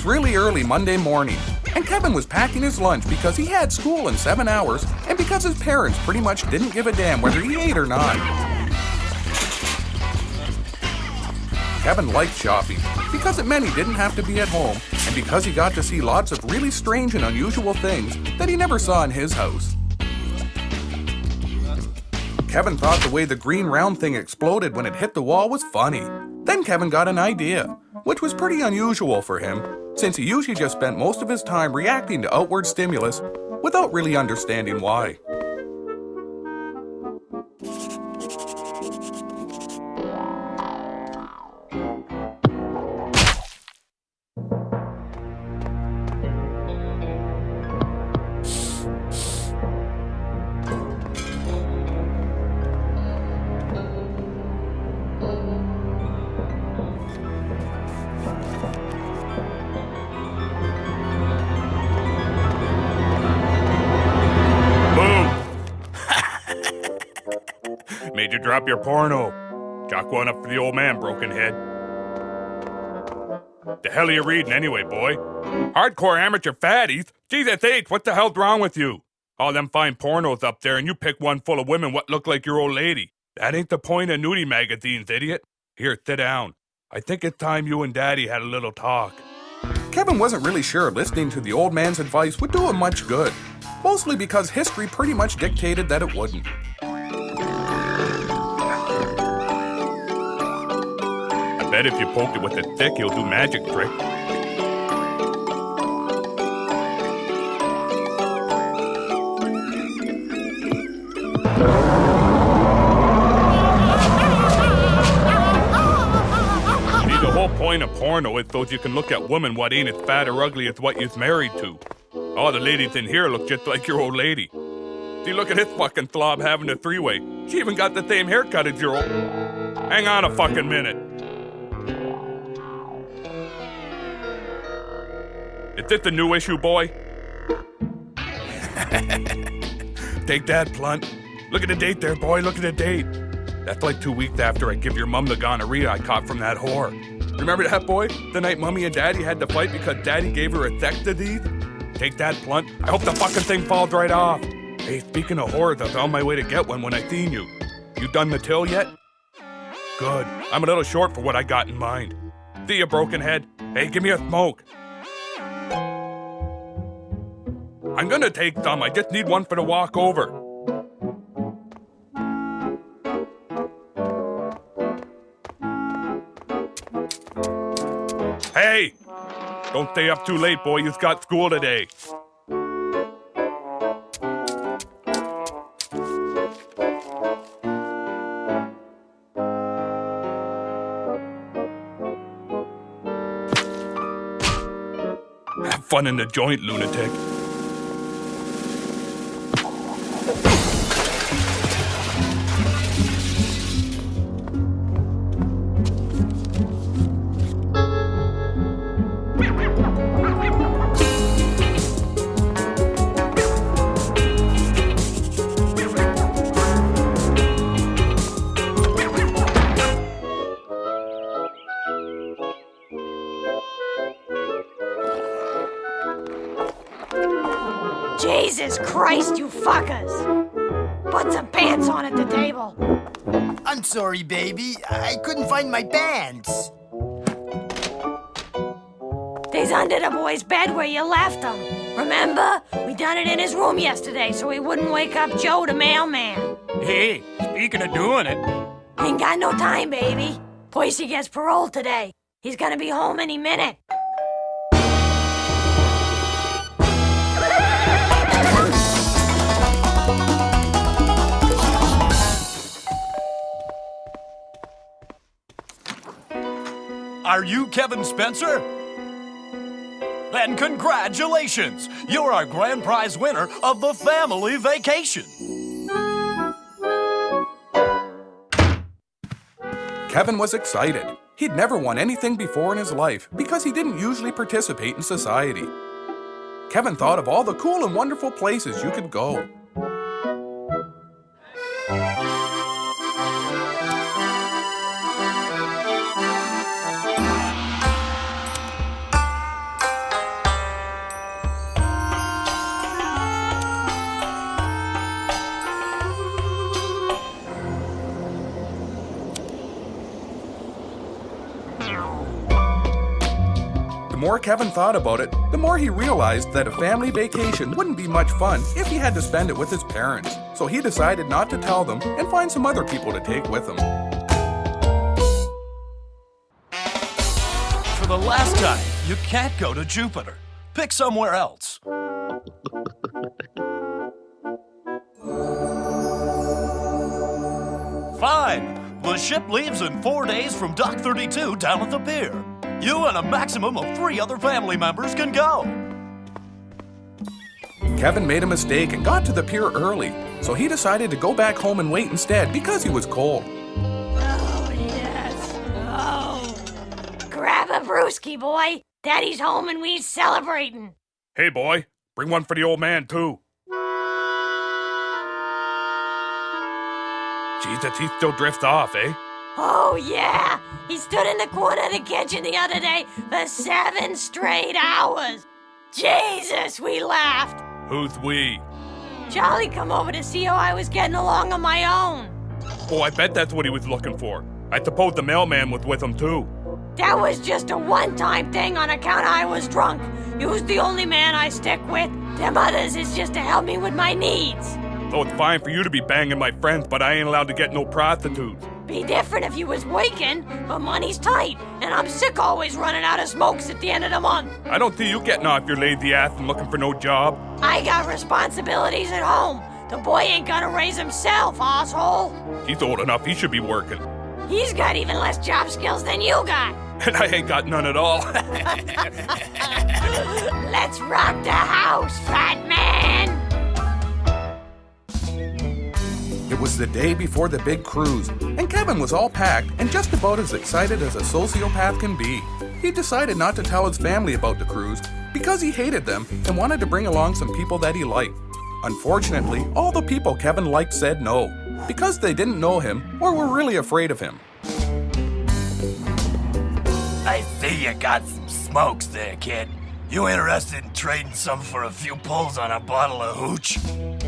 really early Monday morning, and Kevin was packing his lunch because he had school in 7 hours and because his parents pretty much didn't give a damn whether he ate or not. Kevin liked shopping because it meant he didn't have to be at home and because he got to see lots of really strange and unusual things that he never saw in his house. Kevin thought the way the green round thing exploded when it hit the wall was funny. Then Kevin got an idea, which was pretty unusual for him, since he usually just spent most of his time reacting to outward stimulus without really understanding why. Made you drop your porno. Chalk one up for the old man, broken head. The hell are you reading anyway, boy? Hardcore amateur fatties? Jesus H, what the hell's wrong with you? All them fine pornos up there and you pick one full of women what look like your old lady. That ain't the point of nudie magazines, idiot. Here, sit down. I think it's time you and Daddy had a little talk. Kevin wasn't really sure listening to the old man's advice would do him much good, mostly because history pretty much dictated that it wouldn't. I bet if you poke it with a stick, you'll do magic trick. See, the whole point of porno is so you can look at women what ain't as fat or ugly as what you's married to. All the ladies in here look just like your old lady. See, look at this fucking slob having a three-way. She even got the same haircut as your old... Hang on a fucking minute. Is this the new issue, boy? Take that, Blunt. Look at the date there, boy. Look at the date. That's like 2 weeks after I give your mom the gonorrhea I caught from that whore. Remember that, boy? The night Mommy and Daddy had to fight because Daddy gave her a sex disease? Take that, Blunt. I hope the fucking thing falls right off. Hey, speaking of whores, I was on my way to get one when I seen you. You done the till yet? Good. I'm a little short for what I got in mind. See ya, broken head. Hey, give me a smoke. I'm gonna take some. I just need one for the walk over. Hey! Don't stay up too late, boy. You've got school today. Have fun in the joint, lunatic. Jesus Christ, you fuckers! Put some pants on at the table. I'm sorry, baby. I couldn't find my pants. They's under the boy's bed where you left them. Remember? We done it in his room yesterday so he wouldn't wake up Joe the mailman. Hey, speaking of doing it, Ain't got no time, baby. Poisey gets parole today. He's gonna be home any minute. Are you Kevin Spencer? Then congratulations! You're our grand prize winner of the family vacation. Kevin was excited. He'd never won anything before in his life because he didn't usually participate in society. Kevin thought of all the cool and wonderful places you could go. more Kevin thought about it, the more he realized that a family vacation wouldn't be much fun if he had to spend it with his parents. So he decided not to tell them and find some other people to take with him. For the last time, you can't go to Jupiter. Pick somewhere else. Fine. The ship leaves in 4 days from Dock 32 down at the pier. You and a maximum of 3 other family members can go. Kevin made a mistake and got to the pier early, so he decided to go back home and wait instead because he was cold. Oh, yes. Oh. Grab a brewski, boy. Daddy's home and we celebrating. Hey, boy, bring one for the old man, too. Jesus, he still drifts off, eh? Oh, yeah. He stood in the corner of the kitchen the other day for 7 straight hours. Jesus, we laughed. Who's we? Charlie come over to see how I was getting along on my own. Oh, I bet that's what he was looking for. I suppose the mailman was with him, too. That was just a one-time thing on account I was drunk. You's the only man I stick with. Them others is just to help me with my needs. So it's fine for you to be banging my friends, but I ain't allowed to get no prostitutes. Be different if you was working, but money's tight, and I'm sick always running out of smokes at the end of the month. I don't see you getting off your lazy ass and looking for no job. I got responsibilities at home. The boy ain't gonna raise himself, asshole. He's old enough, he should be working. He's got even less job skills than you got. And I ain't got none at all. Let's rock the house, fat man. It was the day before the big cruise, and Kevin was all packed and just about as excited as a sociopath can be. He decided not to tell his family about the cruise because he hated them and wanted to bring along some people that he liked. Unfortunately, all the people Kevin liked said no, because they didn't know him or were really afraid of him. I see you got some smokes there, kid. You interested in trading some for a few pulls on a bottle of hooch?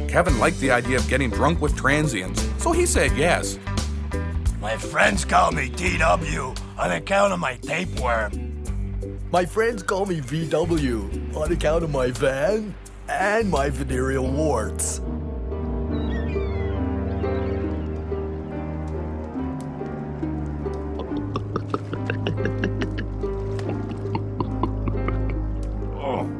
Kevin liked the idea of getting drunk with transients, so he said yes. My friends call me DW on account of my tapeworm. My friends call me VW on account of my van and my venereal warts.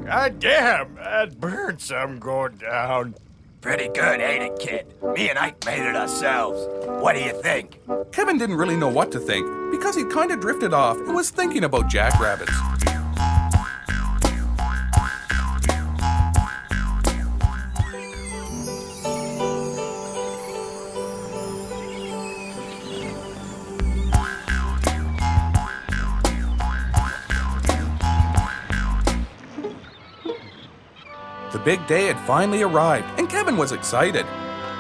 God damn, that burnt some going down. Pretty good, ain't it, kid? Me and Ike made it ourselves. What do you think? Kevin didn't really know what to think because he'd kind of drifted off and was thinking about jackrabbits. The big day had finally arrived, and Kevin was excited.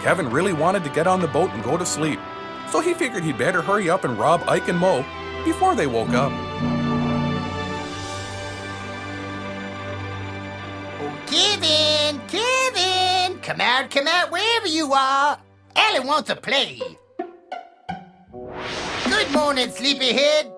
Kevin really wanted to get on the boat and go to sleep, so he figured he'd better hurry up and rob Ike and Mo before they woke up. Oh, Kevin! Come out, wherever you are. Alan wants to play. Good morning, sleepyhead.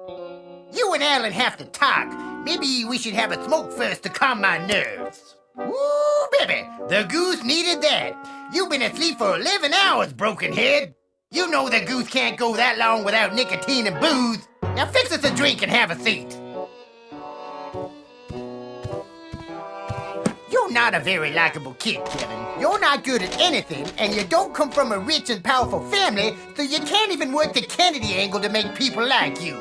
You and Alan have to talk. Maybe we should have a smoke first to calm my nerves. Woo, baby, the goose needed that. You've been asleep for 11 hours, broken head. You know the goose can't go that long without nicotine and booze. Now fix us a drink and have a seat. You're not a very likable kid, Kevin. You're not good at anything, and you don't come from a rich and powerful family, so you can't even work the Kennedy angle to make people like you.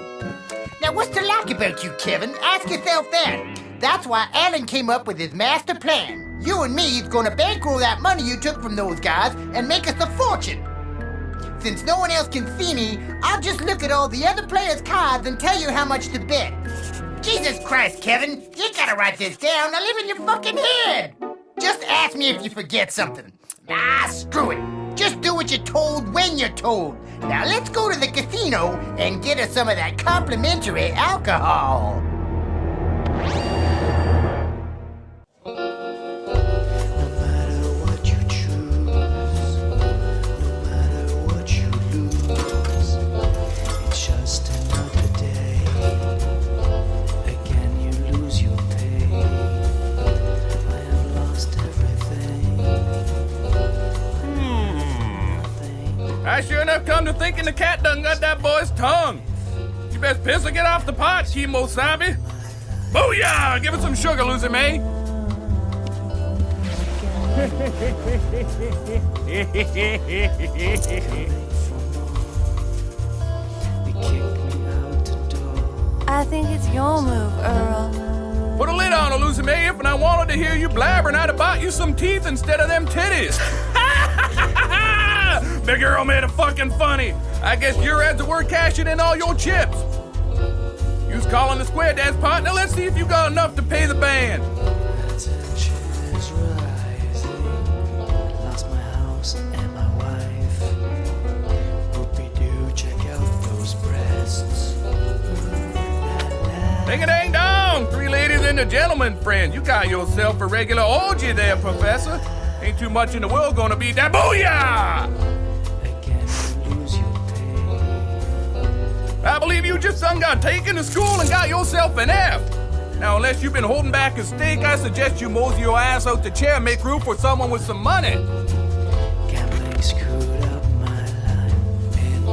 Now, what's to like about you, Kevin? Ask yourself that. That's why Alan came up with his master plan. You and me is gonna bankroll that money you took from those guys and make us a fortune. Since no one else can see me, I'll just look at all the other players' cards and tell you how much to bet. Jesus Christ, Kevin, you gotta write this down. I live in your fucking head. Just ask me if you forget something. Nah, screw it. Just do what you're told when you're told. Now let's go to the casino and get us some of that complimentary alcohol. It's just another day. Again you lose your I sure enough come to thinking the cat done got that boy's tongue. You best piss or get off the pot, Kimo-sabe. Booyah! Give it some sugar, Lucy May. I think it's your move, Earl. Put a lid on her, Lucy May, if I wanted to hear you blabbering, I'd have bought you some teeth instead of them titties. Big Earl made it fucking funny. I guess your ads were cashing in all your chips. You's calling the square dance partner. Let's see if you got enough to pay the band. Tension's rising. Lost my house and my wife. Whoopie-doo, check out those breasts. Ding-a-ding-dong! 3 ladies and a gentleman friend. You got yourself a regular orgy there, Professor. Ain't too much in the world gonna beat that. Booyah! I believe you just done got taken to school and got yourself an F. Now, unless you've been holding back a steak, I suggest you mosey your ass out the chair and make room for someone with some money. Gambling screwed up my life, and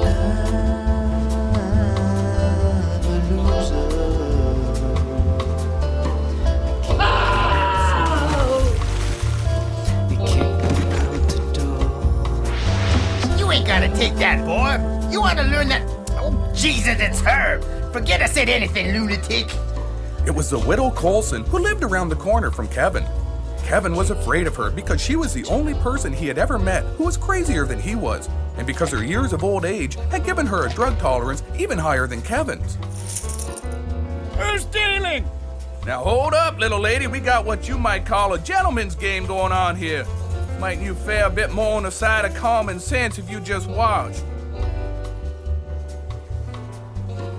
I'm a loser. They kicked me out the door. You ain't gotta take that, boy. You ought to learn that. Oh, Jesus, it's her. Forget I said anything, lunatic. It was the widow Colson who lived around the corner from Kevin. Kevin was afraid of her because she was the only person he had ever met who was crazier than he was, and because her years of old age had given her a drug tolerance even higher than Kevin's. Who's stealing? Now hold up, little lady. We got what you might call a gentleman's game going on here. Mightn't you fare a bit more on the side of common sense if you just watch?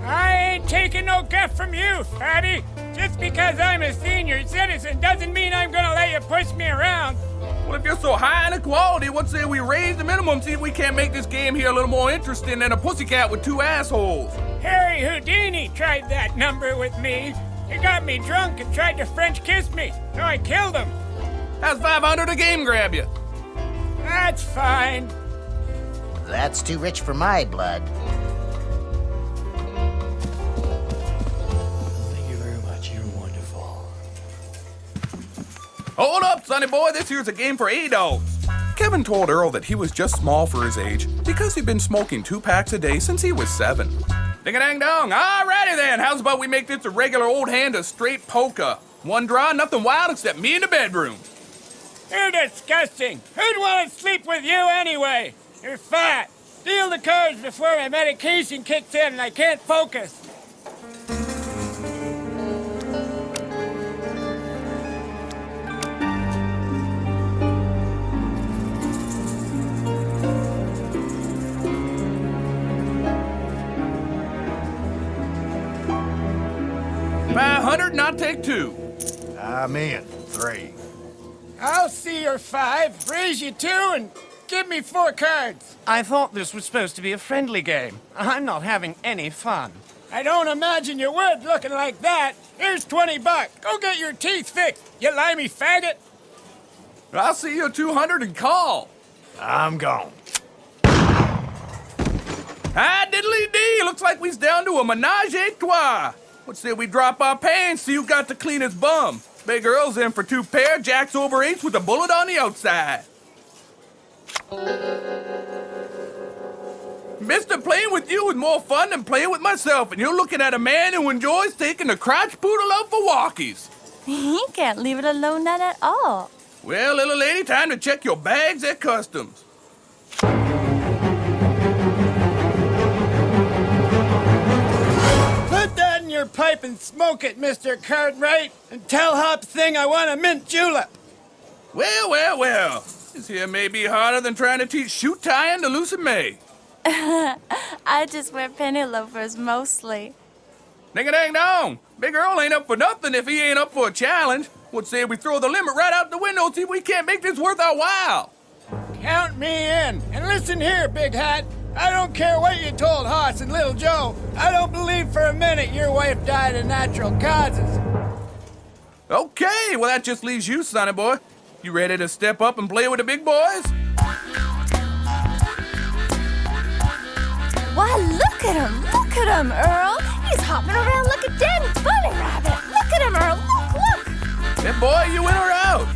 I ain't taking no guff from you, fatty. Just because I'm a senior citizen doesn't mean I'm gonna let you push me around. Well, if you're so high in equality, what say we raise the minimum, see if we can't make this game here a little more interesting than a pussycat with 2 assholes. Harry Houdini tried that number with me. He got me drunk and tried to French kiss me, so I killed him. How's 500 a game grab you? That's fine. That's too rich for my blood. Thank you very much. You're wonderful. Hold up, sonny boy. This here's a game for A-dogs. Kevin told Earl that he was just small for his age because he'd been smoking 2 packs a day since he was 7. Ding-a-dang-dong. Alrighty then. How's about we make this a regular old hand of straight poker? 1 draw, nothing wild except me in the bedroom. You're disgusting. Who'd want to sleep with you anyway? You're fat. Deal the cards before my medication kicks in and I can't focus. $500 and I'll take 2. I'm in. 3. I'll see your 5, raise you 2, and give me 4 cards. I thought this was supposed to be a friendly game. I'm not having any fun. I don't imagine you would looking like that. Here's $20. Go get your teeth fixed, you limey faggot. I'll see you 200 and call. I'm gone. Ah, diddly-dee. Looks like we's down to a menage a trois. What say we drop our pants, see who got the cleanest bum? Big Earl's in for 2 pair, Jack's over 8 with a bullet on the outside. Mister, playing with you is more fun than playing with myself, and you're looking at a man who enjoys taking the crotch poodle out for walkies. He can't leave it alone, not at all. Well, little lady, time to check your bags at customs. Put that in your pipe and smoke it, Mr. Cartwright, and tell Hop Thing I want a mint julep. Well. This here may be harder than trying to teach shoe tying to Lucy May. I just wear penny loafers mostly. Ding-a-dang-dong. Big Earl ain't up for nothing if he ain't up for a challenge. What say we throw the limit right out the window, see if we can't make this worth our while. Count me in. And listen here, Big Hat. I don't care what you told Hoss and Little Joe. I don't believe for a minute your wife died of natural causes. Okay, well that just leaves you, sonny boy. You ready to step up and play with the big boys? Look at him, Earl. He's hopping around like a dead bunny rabbit. Look at him, Earl. Look. Hey, boy, you in or out?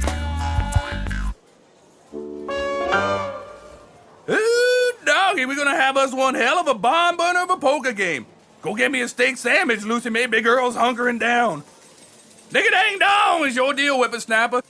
Ooh, doggy, we're gonna have us one hell of a bomb burner of a poker game. Go get me a steak sandwich, Lucy May. Big Earl's hunkering down. Ding-a-dang-dong is your deal, whippersnapper.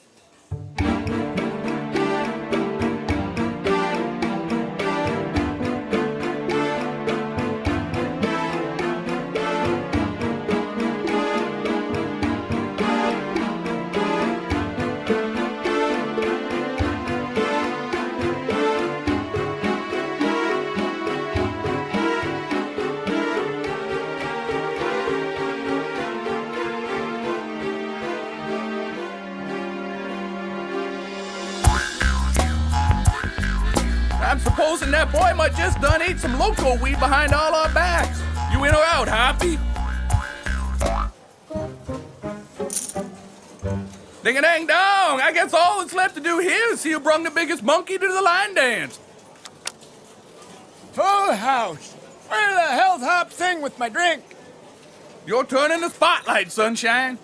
I'm supposing that boy might just done ate some loco weed behind all our backs. You in or out, Hoppy? Ding-a-dang-dong! I guess all that's left to do here is see who brung the biggest monkey to the line dance. Full house. Where the hell's Hop Sing with my drink? Your turn in the spotlight, sunshine.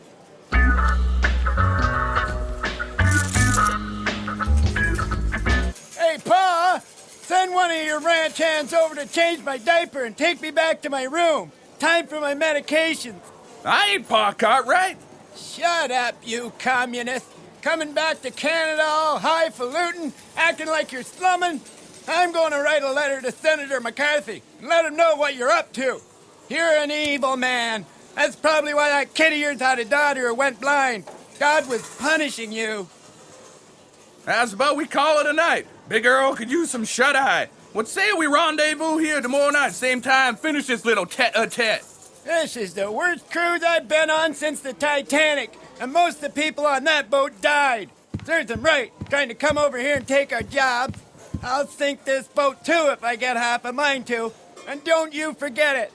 Hey, Pa! Send one of your ranch hands over to change my diaper and take me back to my room. Time for my medications. I ain't Pa Cartwright. Shut up, you communist. Coming back to Canada all highfalutin, acting like you're slumming? I'm going to write a letter to Senator McCarthy and let him know what you're up to. You're an evil man. That's probably why that kid of yours had a daughter who went blind. God was punishing you. How's about we call it a night? Big Earl could use some shut-eye. What say we rendezvous here tomorrow night, same time, finish this little tete-a-tete? This is the worst cruise I've been on since the Titanic, and most of the people on that boat died. Serves them right, trying to come over here and take our jobs. I'll sink this boat too if I get half a mind to, and don't you forget it.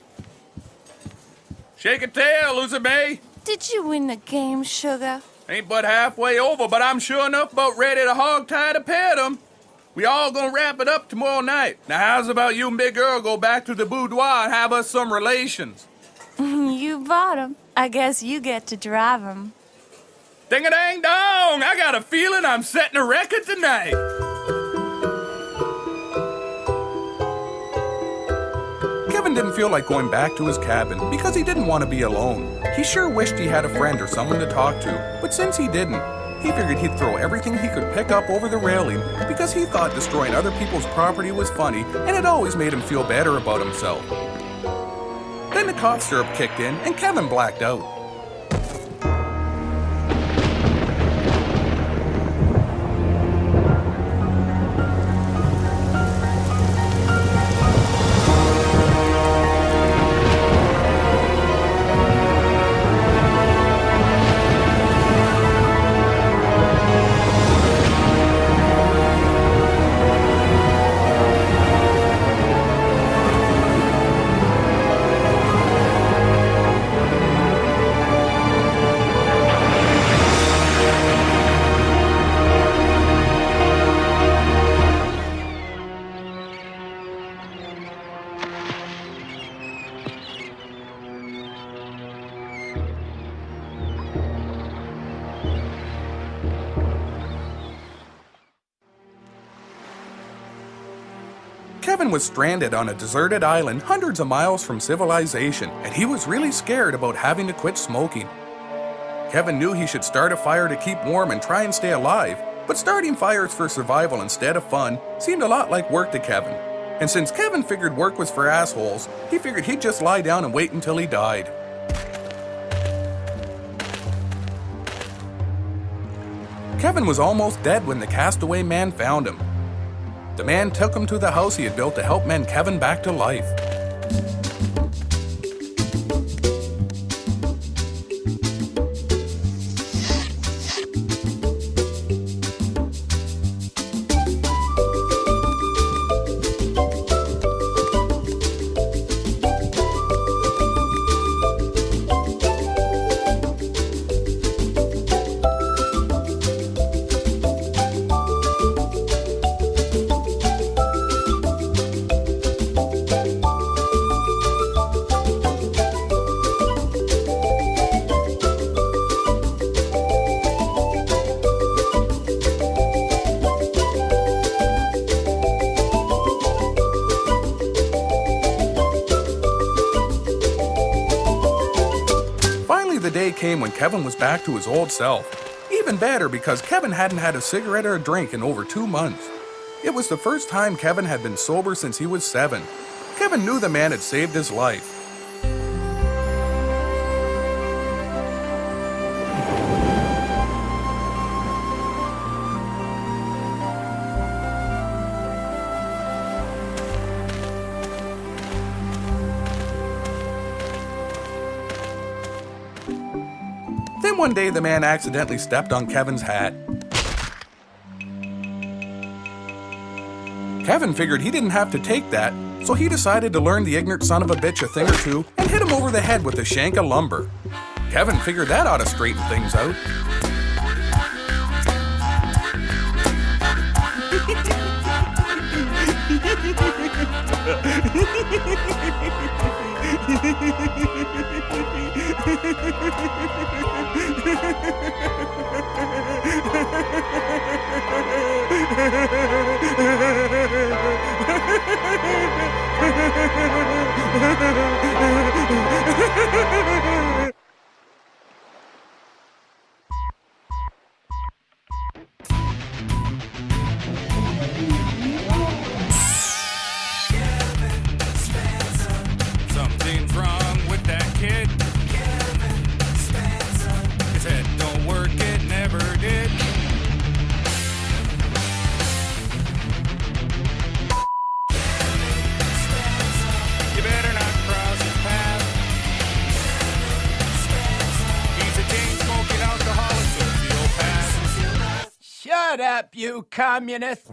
Shake a tail, Lucy May. Did you win the game, Sugar? Ain't but halfway over, but I'm sure enough about ready to hog-tie the pet 'em. We all gonna wrap it up tomorrow night. Now how's about you and Big Earl go back to the boudoir and have us some relations? You bought him. I guess you get to drive him. Ding-a-dang-dong! I got a feeling I'm setting a record tonight. Kevin didn't feel like going back to his cabin because he didn't want to be alone. He sure wished he had a friend or someone to talk to, but since he didn't, he figured he'd throw everything he could pick up over the railing because he thought destroying other people's property was funny and it always made him feel better about himself. Then the cough syrup kicked in and Kevin blacked out. Kevin was stranded on a deserted island hundreds of miles from civilization, and he was really scared about having to quit smoking. Kevin knew he should start a fire to keep warm and try and stay alive, but starting fires for survival instead of fun seemed a lot like work to Kevin. And since Kevin figured work was for assholes, he figured he'd just lie down and wait until he died. Kevin was almost dead when the castaway man found him. The man took him to the house he had built to help mend Kevin back to life. day came when Kevin was back to his old self. Even better because Kevin hadn't had a cigarette or a drink in over 2 months. It was the first time Kevin had been sober since he was 7. Kevin knew the man had saved his life. Then one day the man accidentally stepped on Kevin's hat. Kevin figured he didn't have to take that, so he decided to learn the ignorant son of a bitch a thing or two and hit him over the head with a shank of lumber. Kevin figured that ought to straighten things out. Something's wrong with that kid. His head don't work, it never did. You better not cross his path. He's a chain-smoking alcoholic sociopath. Shut up, you communist!